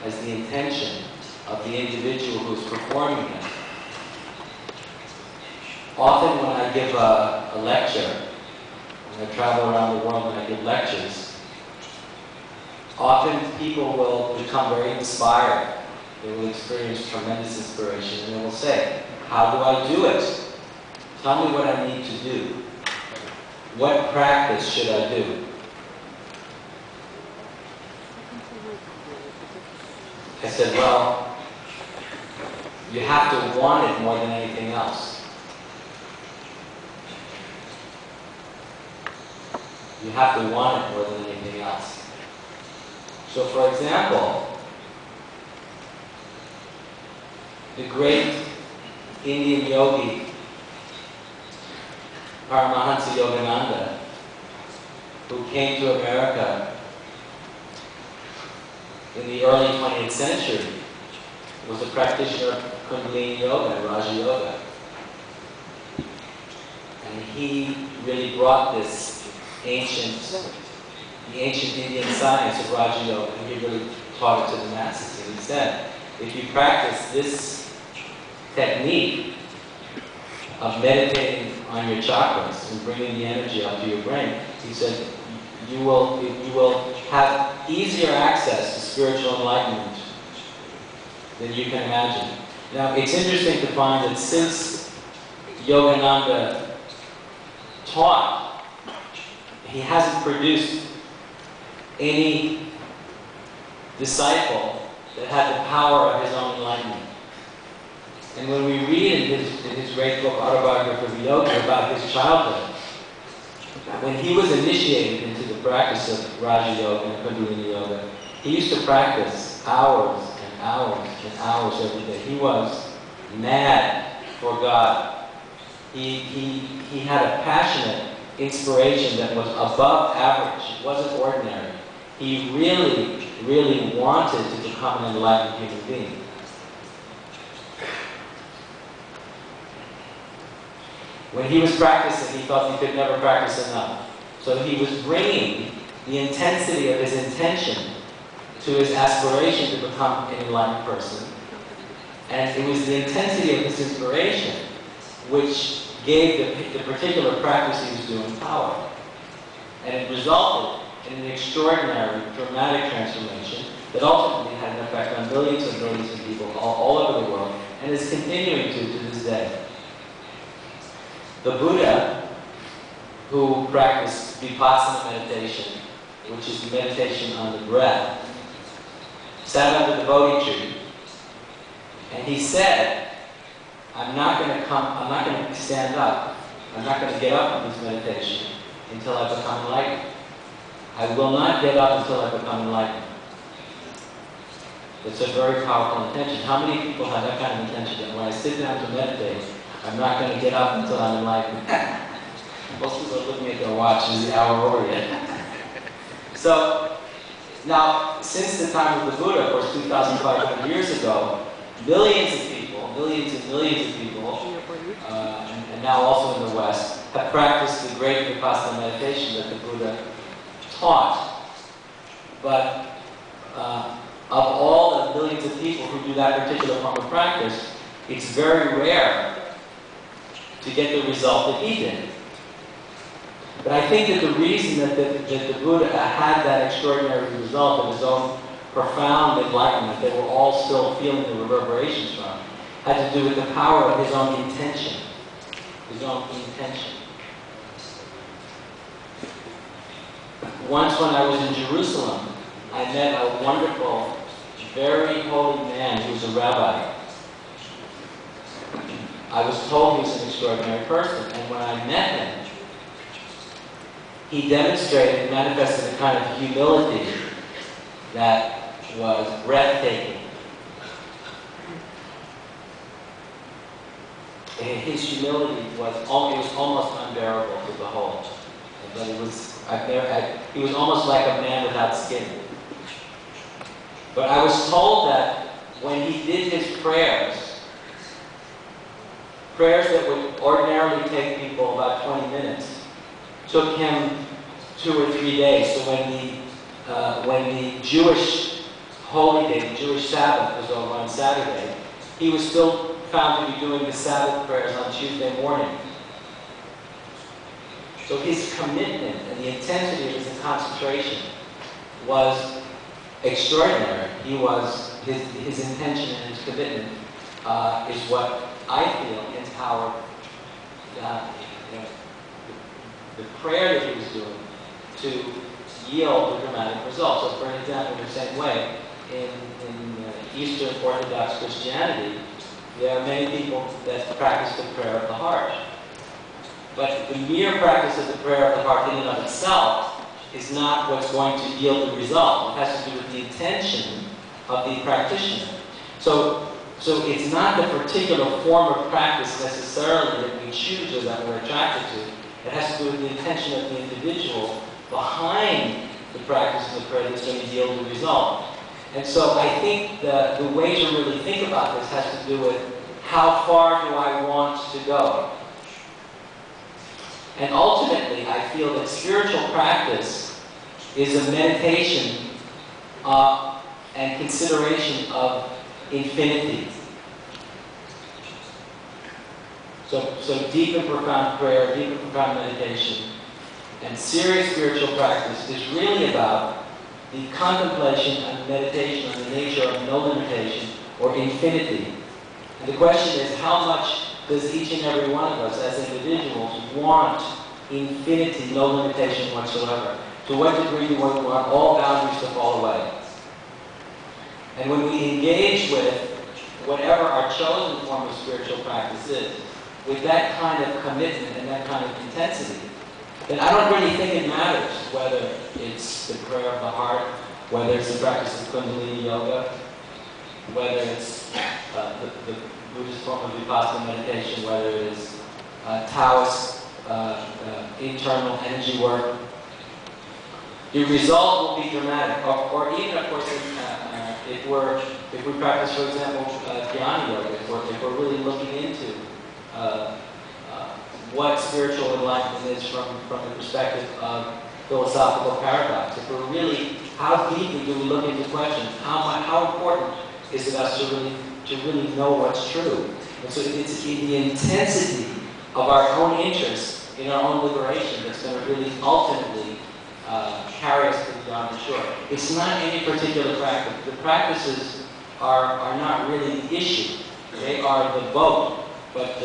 as the intention of the individual who's performing it. Often when I give a lecture, when I travel around the world and I give lectures, often people will become very inspired. They will experience tremendous inspiration and they will say, how do I do it? Tell me what I need to do. What practice should I do? I said, well, you have to want it more than anything else. You have to want it more than anything else. So for example, the great Indian yogi, Paramahansa Yogananda, who came to America in the early 20th century, was a practitioner of Kundalini Yoga and Raja Yoga. And he really brought this the ancient Indian science of Raja Yoga, and he really taught it to the masses. And he said, if you practice this technique of meditating on your chakras and bringing the energy up to your brain, he said, you will have easier access to spiritual enlightenment than you can imagine. Now, it's interesting to find that since Yogananda taught, he hasn't produced any disciple that had the power of his own enlightenment. And when we read in his great book, Autobiography of a Yogi, about his childhood, when he was initiated into the practice of Raja Yoga and Kundalini Yoga, he used to practice hours and hours and hours every day. He was mad for God. He had a passionate inspiration that was above average. It wasn't ordinary. He really, really wanted to become an enlightened human being. When he was practicing, he thought he could never practice enough. So he was bringing the intensity of his intention to his aspiration to become an enlightened person. And it was the intensity of his inspiration which gave the particular practice he was doing power. And it resulted in an extraordinary, dramatic transformation that ultimately had an effect on millions and millions of people all over the world, and is continuing to this day. The Buddha, who practiced vipassana meditation, which is meditation on the breath, sat under the Bodhi tree, and he said, I'm not going to stand up. I'm not going to get up from this meditation until I become enlightened. I will not get up until I become enlightened. It's a very powerful intention. How many people have that kind of intention? That when I sit down to meditate, I'm not going to get up until I'm enlightened. Most people are looking at their watch, is the hour over yet? So, now, since the time of the Buddha, of course, 2,500 years ago, millions and millions of people, and now also in the West, have practiced the great vipassana meditation that the Buddha taught. But of all the millions of people who do that particular form of practice, it's very rare to get the result that he did. But I think that the reason that the Buddha had that extraordinary result of his own profound enlightenment, that we're all still feeling the reverberations from, had to do with the power of his own intention. His own intention. Once when I was in Jerusalem, I met a wonderful, very holy man who was a rabbi. I was told he was an extraordinary person, and when I met him, he demonstrated and manifested a kind of humility that was breathtaking. His humility was almost unbearable to behold. But he was almost like a man without skin. But I was told that when he did his prayers that would ordinarily take people about 20 minutes, took him 2 or 3 days. So when the Jewish holy day, the Jewish Sabbath, was over on Saturday, he was still found to be doing the Sabbath prayers on Tuesday morning. So his commitment and the intensity of his concentration was extraordinary. His intention and his commitment is what I feel empowered the prayer that he was doing to yield the dramatic results. So, for an example, in the same way, in Eastern Orthodox Christianity, there are many people that practice the prayer of the heart. But the mere practice of the prayer of the heart in and of itself is not what's going to yield the result. It has to do with the intention of the practitioner. So it's not the particular form of practice necessarily that we choose or that we're attracted to. It has to do with the intention of the individual behind the practice of the prayer that's going to yield the result. And so I think the way to really think about this has to do with how far do I want to go. And ultimately, I feel that spiritual practice is a meditation and consideration of infinity. So deep and profound prayer, deep and profound meditation, and serious spiritual practice is really about the contemplation and meditation on the nature of no limitation or infinity. And the question is, how much does each and every one of us as individuals want infinity, no limitation whatsoever? To what degree do we want all boundaries to fall away? And when we engage with whatever our chosen form of spiritual practice is, with that kind of commitment and that kind of intensity, then I don't really think it matters whether it's the prayer of the heart, whether it's the practice of Kundalini Yoga, whether it's the Buddhist form of Vipassana meditation, whether it is Taoist internal energy work. The result will be dramatic. Or even, of course, if we practice, for example, Dhyana Yoga, if we're really looking into what spiritual enlightenment is from the perspective of philosophical paradox. If we're really, how deeply do we look into questions? How important is it us to really know what's true? And so it's the intensity of our own interest in our own liberation that's going to really ultimately carry us to the beyond the shore. It's not any particular practice. The practices are not really the issue. They are the boat, but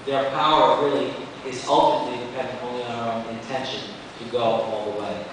their power really is ultimately dependent only on our own intention to go all the way.